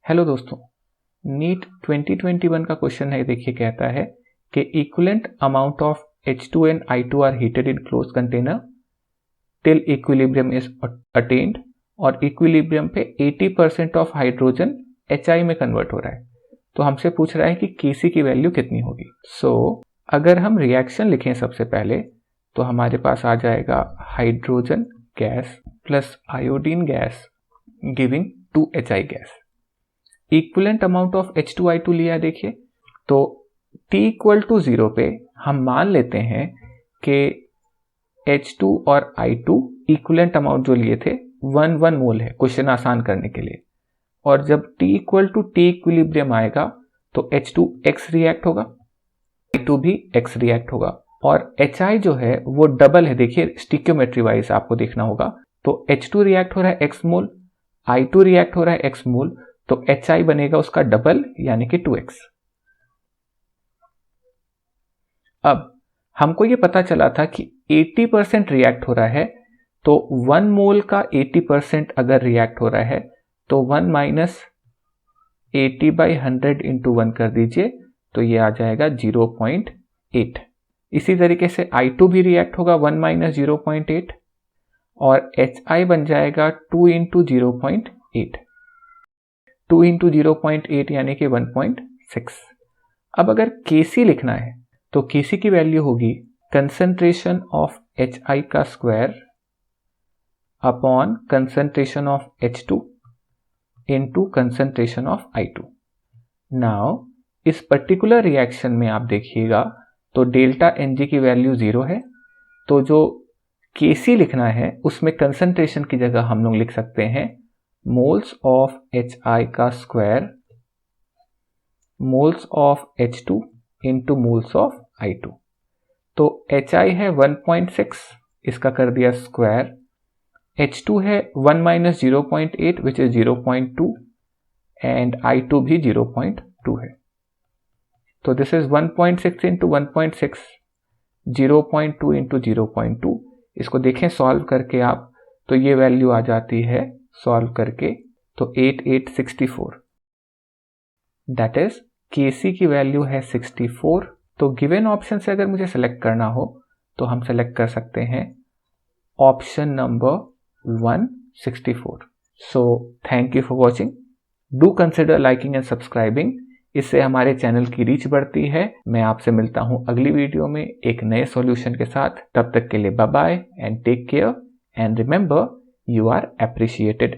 Hello दोस्तों, NEET 2021 का question है। देखिए, कहता है कि equivalent amount of H2 and I2 are heated in close container till equilibrium is attained, और इक्विलिब्रियम पे 80% ऑफ हाइड्रोजन HI में कन्वर्ट हो रहा है। तो हमसे पूछ रहा है कि Kc की वैल्यू कितनी होगी। अगर हम रिएक्शन लिखें सबसे पहले तो हमारे पास आ जाएगा hydrogen gas plus iodine gas giving 2HI gas. Equivalent amount of H2I2 लिया है। देखिए, तो T इक्वल टू 0 पे हम मान लेते हैं कि H2 और I2 इक्विवेलेंट अमाउंट जो लिए थे 1 मोल है, क्वेश्चन आसान करने के लिए। और जब T equal to T equilibrium आएगा तो H2 X रिएक्ट होगा, I2 भी X रिएक्ट होगा, और HI जो है वो डबल है। देखिए, स्टिक्योमेट्री वाइज आपको देखना होगा। तो H2 रिएक्ट हो रहा है X मोल, I2 रिएक्ट हो रहा है X मोल, तो HI बनेगा उसका डबल यानी कि 2X। अब हमको ये पता चला था कि 80% रिएक्ट हो रहा है, तो 1 मोल का 80% अगर रिएक्ट हो रहा है तो 1 माइनस 80/100 इंटू 1 कर दीजिए, तो ये आ जाएगा 0.8। इसी तरीके से I2 भी रिएक्ट होगा 1 माइनस 0.8, और HI बन जाएगा 2 इंटू 0.8, 2 इंटू 0.8 यानी कि 1.6। अब अगर Kc लिखना है तो Kc की वैल्यू होगी कंसंट्रेशन ऑफ HI का square upon concentration of H2 into concentration of I2। Now इस पर्टिकुलर रिएक्शन में आप देखिएगा तो डेल्टा Ng की वैल्यू 0 है, तो जो Kc लिखना है उसमें कंसंट्रेशन की जगह हम लोग लिख सकते हैं मोल्स ऑफ HI का square moles of H2 into moles of I2। तो HI है 1.6, इसका कर दिया स्क्वायर। H2 है 1 minus 0.8 which is 0.2, and I2 भी 0.2 है। तो दिस इज 1.6 इंटू 1.6, 0.2 इंटू 0.2। इसको देखें सॉल्व करके आप, तो ये वैल्यू आ जाती है सॉल्व करके तो 8864। दैट इज Kc की वैल्यू है 64। तो गिवन ऑप्शन से अगर मुझे सेलेक्ट करना हो तो हम सेलेक्ट कर सकते हैं option number 164। So thank you for watching. Do consider liking and subscribing, इससे हमारे चैनल की रीच बढ़ती है। मैं आपसे मिलता हूं अगली वीडियो में एक नए सॉल्यूशन के साथ। तब तक के लिए bye bye and take care, and remember, you are appreciated.